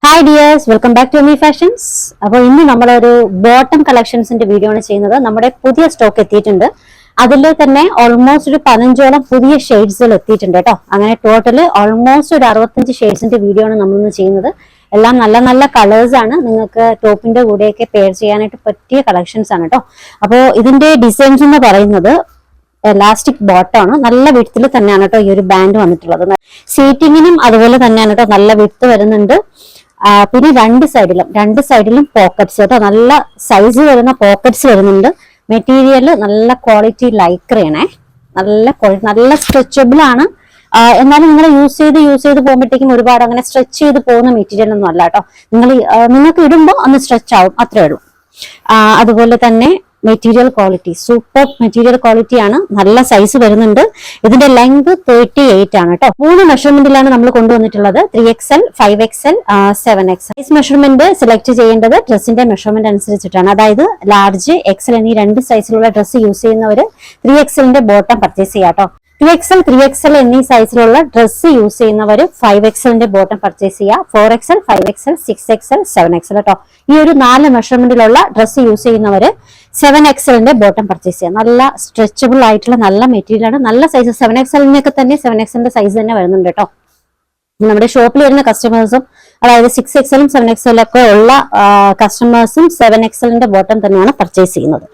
Hi dears, welcome back to Emi fashions. അപ്പോൾ ഇന്ന് നമ്മളൊരു ബോട്ടം കളക്ഷൻസിന്റെ വീഡിയോ ആണ് ചെയ്യുന്നത്. നമ്മുടെ പുതിയ സ്റ്റോക്ക് എത്തിയിട്ടുണ്ട്. അതിൽ തന്നെ ഓൾമോസ്റ്റ് ഒരു 15ഓളം പുതിയ ഷെയ്ഡ്സുകൾ എത്തിയിട്ടുണ്ട് കേട്ടോ. അങ്ങനെ ടോട്ടൽ ഓൾമോസ്റ്റ് ഒരു 65 ഷെയ്ഡ്സിന്റെ വീഡിയോ ആണ് നമ്മളിന്ന് ചെയ്യുന്നത്. എല്ലാം നല്ല നല്ല കളേഴ്സ് ആണ്. നിങ്ങൾക്ക് ടോപ്പിന്റെ കൂടെയൊക്കെ പെയർ ചെയ്യാനായിട്ട് പറ്റിയ കളക്ഷൻസ് ആണ് കേട്ടോ. അപ്പോൾ ഇതിന്റെ ഡിസൈൻസ് എന്ന് പറയുന്നത് എലാസ്റ്റിക് ബോട്ടമാണ്. നല്ല വിഡ്ത്തിൽ തന്നെയാണ് കേട്ടോ ഈ ഒരു ബാൻഡ് വന്നിട്ടുള്ളത്. സീറ്റിങ്ങിനും അതുപോലെ തന്നെയാണ് കേട്ടോ, നല്ല വിഡ്ത്ത് വരുന്നുണ്ട്. പിന്നെ രണ്ട് സൈഡിലും പോക്കറ്റ്സ് കേട്ടോ, നല്ല സൈസ് വരുന്ന പോക്കറ്റ്സ് വരുന്നുണ്ട്. മെറ്റീരിയൽ നല്ല ക്വാളിറ്റി ലൈക്രയാണേ, നല്ല ക്വാളിറ്റി, നല്ല സ്ട്രെച്ചബിൾ ആണ്. എന്നാലും നിങ്ങൾ യൂസ് ചെയ്ത് പോകുമ്പോഴത്തേക്കും ഒരുപാട് അങ്ങനെ സ്ട്രെച്ച് ചെയ്ത് പോകുന്ന മെറ്റീരിയൽ ഒന്നും അല്ല കേട്ടോ. നിങ്ങൾക്ക് ഇടുമ്പോൾ ഒന്ന് സ്ട്രെച്ച് ആവും, അത്രേ ഉള്ളൂ. അതുപോലെ തന്നെ material quality super material quality ആണ്. നല്ല സൈസ് വരുന്നുണ്ട്. ഇതിന്റെ ലെങ്ത് 38 ആണ് കേട്ടോ. 3 മെഷർമെന്റിലാണ് നമ്മൾ കൊണ്ടുവന്നിട്ടുള്ളത്. 3XL, 5XL, 7XL. Size measurement select ചെയ്യേണ്ടത് ഡ്രസ്സിന്റെ മെഷർമെന്റ് അനുസരിച്ചിട്ടാണ്. അതായത് ലാർജ്, എക്സൽ എന്നീ 2 സൈസിലുള്ള ഡ്രസ്സ് യൂസ് ചെയ്യുന്നവർ 3XLന്റെ ബോട്ടം പർച്ചേസ് ചെയ്യാം കേട്ടോ. 2XL, 3XL എന്നീ സൈസിലുള്ള ഡ്രസ്സ് യൂസ് ചെയ്യുന്നവർ 5XLന്റെ ബോട്ടം പർച്ചേസ് ചെയ്യുക. 4XL, 5XL, 6XL, 7XL കേട്ടോ. ഈ ഒരു 4 മെഷർമെന്റിലുള്ള ഡ്രസ്സ് യൂസ് ചെയ്യുന്നവര് 7XLന്റെ ബോട്ടം പർച്ചേസ് ചെയ്യുക. നല്ല സ്ട്രെച്ചബിൾ ആയിട്ടുള്ള നല്ല മെറ്റീരിയൽ ആണ്. നല്ല സൈസ് 7XLനൊക്കെ തന്നെ 7XLന്റെ സൈസ് തന്നെ വരുന്നുണ്ട് കേട്ടോ. നമ്മുടെ ഷോപ്പിൽ വരുന്ന കസ്റ്റമേഴ്സും, അതായത് 6XLും 7XLും ഒക്കെ ഉള്ള കസ്റ്റമേഴ്സും 7XLന്റെ ബോട്ടം തന്നെയാണ് പർച്ചേസ് ചെയ്യുന്നത്.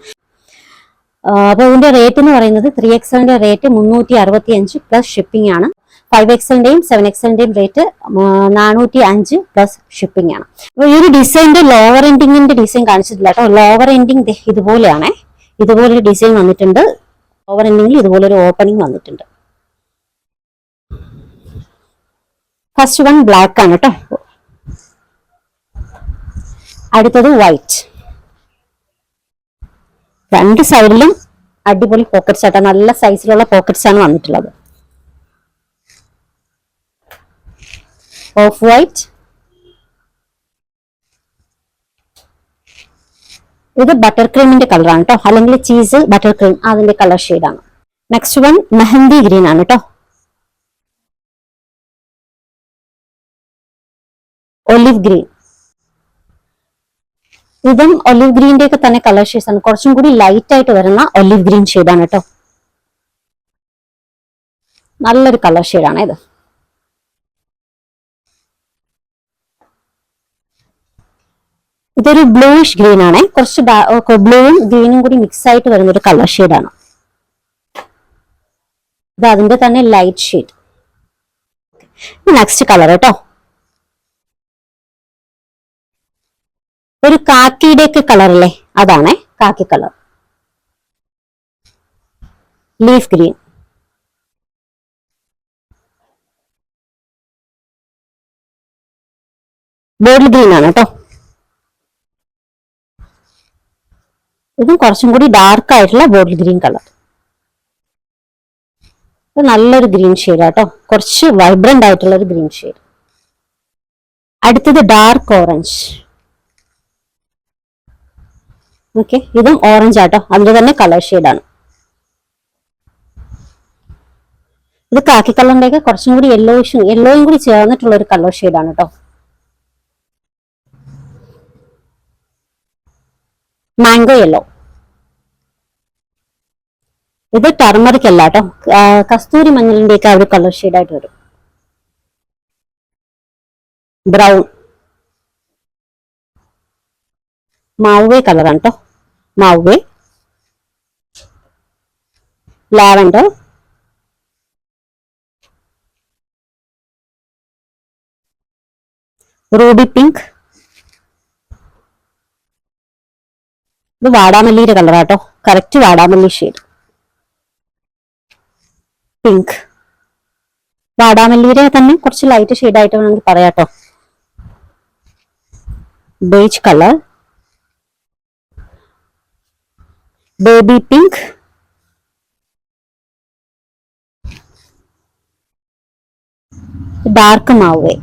അപ്പൊ ഇതിന്റെ റേറ്റ് എന്ന് പറയുന്നത് 3XLന്റെ റേറ്റ് 365 പ്ലസ് ഷിപ്പിംഗ് ആണ്. 5XLന്റെയും 7XLന്റെയും റേറ്റ് 405 പ്ലസ് ഷിപ്പിംഗ് ആണ്. അപ്പൊ ഈ ഒരു ഡിസൈനിന്റെ ലോവർ എൻഡിങ്ങിന്റെ ഡിസൈൻ കാണിച്ചിട്ടില്ല കേട്ടോ. ലോവർ എൻഡിങ് ഇതുപോലെയാണ്, ഇതുപോലൊരു ഡിസൈൻ വന്നിട്ടുണ്ട്. ലോവർ എൻഡിങ്ങിൽ ഇതുപോലൊരു ഓപ്പണിംഗ് വന്നിട്ടുണ്ട്. ഫസ്റ്റ് വൺ ബ്ലാക്ക് ആണ് കേട്ടോ. അടുത്തത് വൈറ്റ്. 2 സൈഡിലും അടിപൊളി പോക്കറ്റ്സ് ആട്ടോ, നല്ല സൈസിലുള്ള പോക്കറ്റ്സ് ആണ് വന്നിട്ടുള്ളത്. ഓഫ് വൈറ്റ്, ഇത് ബട്ടർ ക്രീമിന്റെ കളറാണ് കേട്ടോ, അല്ലെങ്കിൽ ചീസ് ബട്ടർ ക്രീം, അതിന്റെ കളർ ഷെയ്ഡാണ്. നെക്സ്റ്റ് വൺ മെഹന്തി ഗ്രീൻ ആണ് കേട്ടോ. ഒലിവ് ഗ്രീൻ, ഇതും ഒലിവ് ഗ്രീന്റെ ഒക്കെ തന്നെ കളർ ഷെയ്ഡ്സ് ആണ്. കുറച്ചും കൂടി ലൈറ്റ് ആയിട്ട് വരുന്ന ഒലിവ് ഗ്രീൻ ഷെയ്ഡാണ് കേട്ടോ. നല്ലൊരു കളർ ഷെയ്ഡാണ് ഇത്. ഇതൊരു ബ്ലൂയിഷ് ഗ്രീൻ ആണ്. കുറച്ച് ബ്ലൂവും ഗ്രീനും കൂടി മിക്സ് ആയിട്ട് വരുന്ന ഒരു കളർ ഷെയ്ഡാണ് ഇത്. അതിന്റെ തന്നെ ലൈറ്റ് ഷെയ്ഡ്. നെക്സ്റ്റ് കളർ കേട്ടോ, ഒരു കാക്കിയുടെ ഒക്കെ കളർ അല്ലേ, അതാണേ khaki colour. Leaf green, bottle green ആണ് കേട്ടോ. ഇതും കുറച്ചും കൂടി ഡാർക്ക് ആയിട്ടുള്ള ബോട്ടിൽ ഗ്രീൻ കളർ. ഇത് നല്ലൊരു ഗ്രീൻ ഷെയ്ഡ് ആട്ടോ, കുറച്ച് വൈബ്രന്റ് ആയിട്ടുള്ള ഒരു ഗ്രീൻ ഷെയ്ഡ്. അടുത്തത് ഡാർക്ക് ഓറഞ്ച്. ഓക്കെ, ഇതും ഓറഞ്ച് ആട്ടോ, അതിന്റെ തന്നെ കളർ ഷെയ്ഡാണ്. ഇത് കാക്കി കളറിന്റെ ഒക്കെ കുറച്ചും കൂടി യെല്ലോയും കൂടി ചേർന്നിട്ടുള്ള ഒരു കളർ ഷെയ്ഡാണ് കേട്ടോ. മാംഗോ യെല്ലോ, ഇത് ടർമറിക് അല്ല കേട്ടോ, കസ്തൂരി മഞ്ഞളിന്റെ ഒക്കെ ഒരു കളർ ഷെയ്ഡായിട്ട് വരും. ബ്രൗൺ, മാവേ കളറാണ് കേട്ടോ, മാവേ. ലാവൻഡർ, റൂബി പിങ്ക്, ഇത് വാടാമല്ലിയുടെ കളറാട്ടോ, കറക്റ്റ് വാടാമല്ലി ഷെയ്ഡ്. പിങ്ക്, വാടാമല്ലിയുടെ തന്നെ കുറച്ച് ലൈറ്റ് ഷെയ്ഡായിട്ട് വേണമെങ്കിൽ പറയാട്ടോ. Beige colour, baby pink, dark mauve,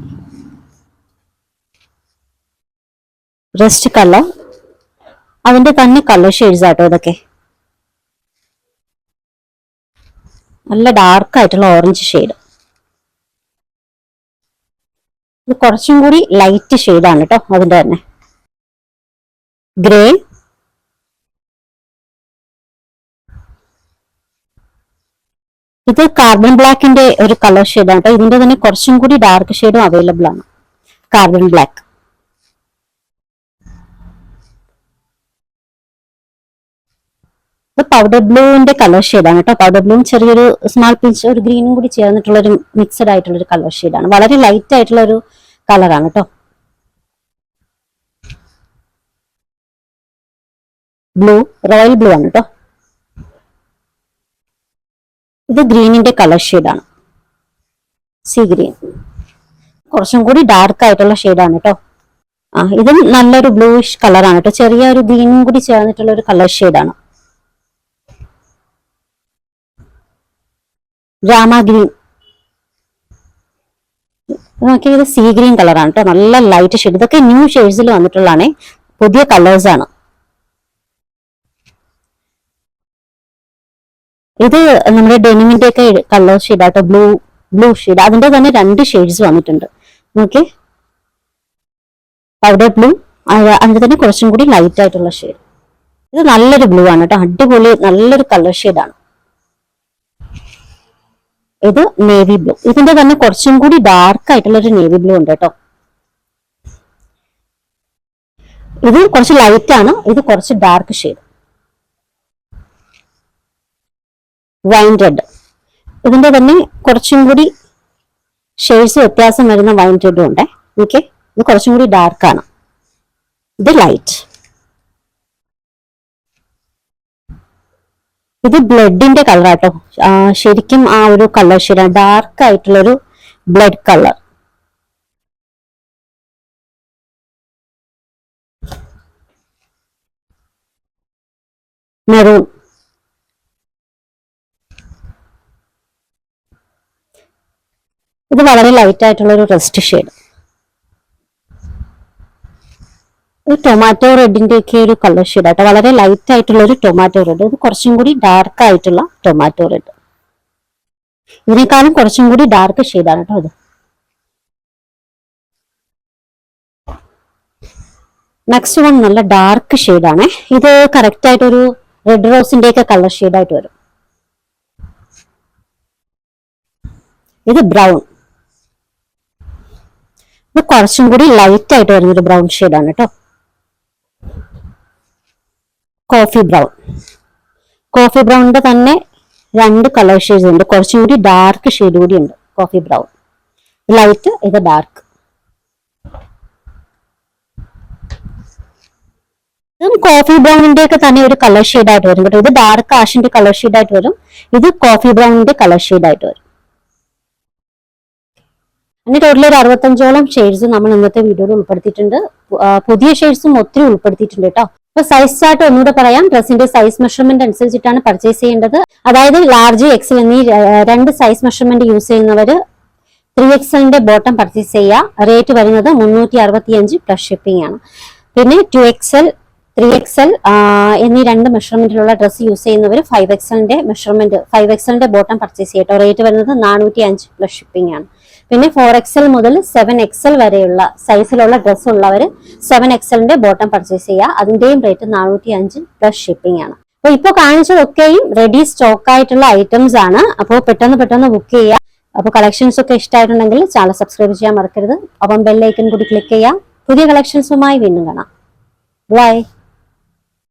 rust colour, അതിന്റെ തന്നെ കളർ ഷെയ്ഡ്സ് ആട്ടോ ഇതൊക്കെ. നല്ല ഡാർക്ക് ആയിട്ടുള്ള ഓറഞ്ച് ഷെയ്ഡ്. ഇത് കുറച്ചും കൂടി ലൈറ്റ് ഷെയ്ഡാണ് കേട്ടോ. അതിന്റെ തന്നെ ഗ്രേ, ഇത് കാർബൺ ബ്ലാക്കിന്റെ ഒരു കളർ ഷെയ്ഡാണ് കേട്ടോ. ഇതിന്റെ തന്നെ കുറച്ചും കൂടി ഡാർക്ക് ഷെയ്ഡും അവൈലബിൾ ആണ്. കാർബൺ ബ്ലാക്ക്, ഇത് പൗഡർ ബ്ലൂവിന്റെ കളർ ഷെയ്ഡാണ് കേട്ടോ. പൗഡർ ബ്ലൂവും ചെറിയൊരു സ്മാൾ പിഞ്ച് ഒരു ഗ്രീനും കൂടി ചേർന്നിട്ടുള്ള ഒരു മിക്സഡ് ആയിട്ടുള്ള ഒരു കളർ ഷെയ്ഡാണ്. വളരെ ലൈറ്റ് ആയിട്ടുള്ള ഒരു കളറാണ് കേട്ടോ. ബ്ലൂ, റോയൽ ബ്ലൂ ആണ് കേട്ടോ. ഇത് ഗ്രീനിന്റെ കളർ ഷെയ്ഡാണ്, സീ ഗ്രീൻ. കുറച്ചും കൂടി ഡാർക്ക് ആയിട്ടുള്ള ഷെയ്ഡാണ് കേട്ടോ. ഇത് നല്ലൊരു ബ്ലൂയിഷ് കളറാണ് കേട്ടോ. ചെറിയ ഒരു ഗ്രീനും കൂടി ചേർന്നിട്ടുള്ള ഒരു കളർ ഷെയ്ഡാണ്. രാമ ഗ്രീൻ, ഇത് സീ ഗ്രീൻ കളറാണ് കേട്ടോ. നല്ല ലൈറ്റ് ഷെയ്ഡ്. ഇതൊക്കെ ന്യൂ ഷെയ്ഡ്സിൽ വന്നിട്ടുള്ളതാണ്, പുതിയ കളേഴ്സ് ആണ്. ഇത് നമ്മുടെ ഡെനിമിന്റെ ഒക്കെ കളർ ഷെയ്ഡ് ആട്ടോ. Blue shade. അതിന്റെ തന്നെ 2 ഷെയ്ഡ്സ് വന്നിട്ടുണ്ട്. ഓക്കെ, പൗഡർ ബ്ലൂ, അതിന്റെ തന്നെ കുറച്ചും കൂടി ലൈറ്റ് ആയിട്ടുള്ള ഷെയ്ഡ്. ഇത് നല്ലൊരു ബ്ലൂ ആണ് കേട്ടോ. അടിപൊളി നല്ലൊരു കളർ ഷെയ്ഡാണ്. ഇത് നേവി ബ്ലൂ. ഇതിന്റെ തന്നെ കുറച്ചും കൂടി ഡാർക്ക് ആയിട്ടുള്ള ഒരു നേവി ബ്ലൂ ഉണ്ട് കേട്ടോ. ഇത് കുറച്ച് ലൈറ്റ് ആണ്, ഇത് കുറച്ച് ഡാർക്ക് ഷെയ്ഡ്. Wine red. ഇതിന്റെ തന്നെ കുറച്ചും കൂടി ഷെയ്ഡ്സ് വ്യത്യാസം വരുന്ന വൈൻ റെഡും ഉണ്ട്. ഓക്കെ, ഇത് കുറച്ചും കൂടി ഡാർക്ക് ആണ്, ഇത് ലൈറ്റ്. ഇത് ബ്ലഡിന്റെ കളർ ആട്ടോ. ശരിക്കും ആ ഒരു കളർ ഷെയ്ഡാണ്, ഡാർക്ക് ആയിട്ടുള്ളൊരു ബ്ലഡ് കളർ. മെറൂൺ, ഇത് വളരെ ലൈറ്റ് ആയിട്ടുള്ള ഒരു റസ്റ്റ് ഷെയ്ഡ്. ടൊമാറ്റോ റെഡിന്റെ ഒക്കെ ഒരു കളർ ഷെയ്ഡ് ആയിട്ട് വളരെ ലൈറ്റ് ആയിട്ടുള്ള ഒരു ടൊമാറ്റോ റെഡ്. ഇത് കുറച്ചും കൂടി ഡാർക്ക് ആയിട്ടുള്ള ടൊമാറ്റോ റെഡ്. ഇതിനേക്കാളും കുറച്ചും കൂടി ഡാർക്ക് ഷെയ്ഡാണ് കേട്ടോ അത്. നെക്സ്റ്റ് വൺ നല്ല ഡാർക്ക് ഷെയ്ഡാണ്. ഇത് കറക്റ്റ് ആയിട്ടൊരു റെഡ് റോസിന്റെ ഒക്കെ കളർ ഷെയ്ഡായിട്ട് വരും. ഇത് ബ്രൗൺ. ഇത് കുറച്ചും കൂടി ലൈറ്റ് ആയിട്ട് വരുന്നൊരു ബ്രൗൺ ഷെയ്ഡാണ് കേട്ടോ. Coffee brown. കോഫി ബ്രൗണിന്റെ തന്നെ 2 കളർ ഷെയ്ഡ്സ് ഉണ്ട്. കുറച്ചും കൂടി ഡാർക്ക് ഷെയ്ഡ് കൂടി ഉണ്ട്. കോഫി ബ്രൗൺ ലൈറ്റ്, ഇത് ഡാർക്ക്. ഇതും കോഫി ബ്രൗണിന്റെ ഒക്കെ തന്നെ ഒരു കളർ ഷെയ്ഡ് ആയിട്ട് വരും കേട്ടോ. ഇത് ഡാർക്ക് ആഷിന്റെ കളർ ഷെയ്ഡ് ആയിട്ട് വരും. ഇത് കോഫി ബ്രൗണിന്റെ കളർ ഷെയ്ഡ് ആയിട്ട് വരും. അങ്ങനെ ടോട്ടൽ ഒരു 65ഓളം ഷെയ്ഡ്സ് നമ്മൾ ഇന്നത്തെ വീഡിയോയിൽ ഉൾപ്പെടുത്തിയിട്ടുണ്ട്. പുതിയ ഷെയ്ഡ്സും ഒത്തിരി ഉൾപ്പെടുത്തിയിട്ടുണ്ട് കേട്ടോ. അപ്പൊ സൈസ് ചാർട്ട് ഒന്നുകൂടെ പറയാം. ഡ്രസ്സിന്റെ സൈസ് മെഷർമെന്റ് അനുസരിച്ചിട്ടാണ് പർച്ചേസ് ചെയ്യേണ്ടത്. അതായത് ലാർജ്, എക്സൽ എന്നീ 2 സൈസ് മെഷർമെന്റ് യൂസ് ചെയ്യുന്നവര് 3XLന്റെ ബോട്ടം പർച്ചേസ് ചെയ്യുക. റേറ്റ് വരുന്നത് 365 പ്ലസ് ഷിപ്പിംഗ് ആണ്. പിന്നെ 2XL, 3XL എന്നീ 2 മെഷർമെന്റിലുള്ള ഡ്രസ്സ് യൂസ് ചെയ്യുന്നവർ 5XLന്റെ ബോട്ടം പർച്ചേസ് ചെയ്യട്ടോ. റേറ്റ് വരുന്നത് 405 പ്ലസ് ഷിപ്പിംഗ് ആണ്. പിന്നെ 4XL മുതൽ 7XL വരെയുള്ള സൈസിലുള്ള ഡ്രസ്സ് ഉള്ളവർ 7XLന്റെ ബോട്ടം പർച്ചേസ് ചെയ്യുക. അതിന്റെയും റേറ്റ് 405 പ്ലസ് ഷിപ്പിംഗ് ആണ്. അപ്പൊ ഇപ്പൊ കാണിച്ചതൊക്കെയും റെഡി സ്റ്റോക്ക് ആയിട്ടുള്ള ഐറ്റംസ് ആണ്. അപ്പോൾ പെട്ടെന്ന് ബുക്ക് ചെയ്യുക. അപ്പോൾ കളക്ഷൻസ് ഒക്കെ ഇഷ്ടമായിട്ടുണ്ടെങ്കിൽ ചാനൽ സബ്സ്ക്രൈബ് ചെയ്യാൻ മറക്കരുത്. അപ്പം ബെൽ ഐക്കൺ കൂടി ക്ലിക്ക് ചെയ്യുക. പുതിയ കളക്ഷൻസുമായി വീണ്ടും കാണാം. ബൈ.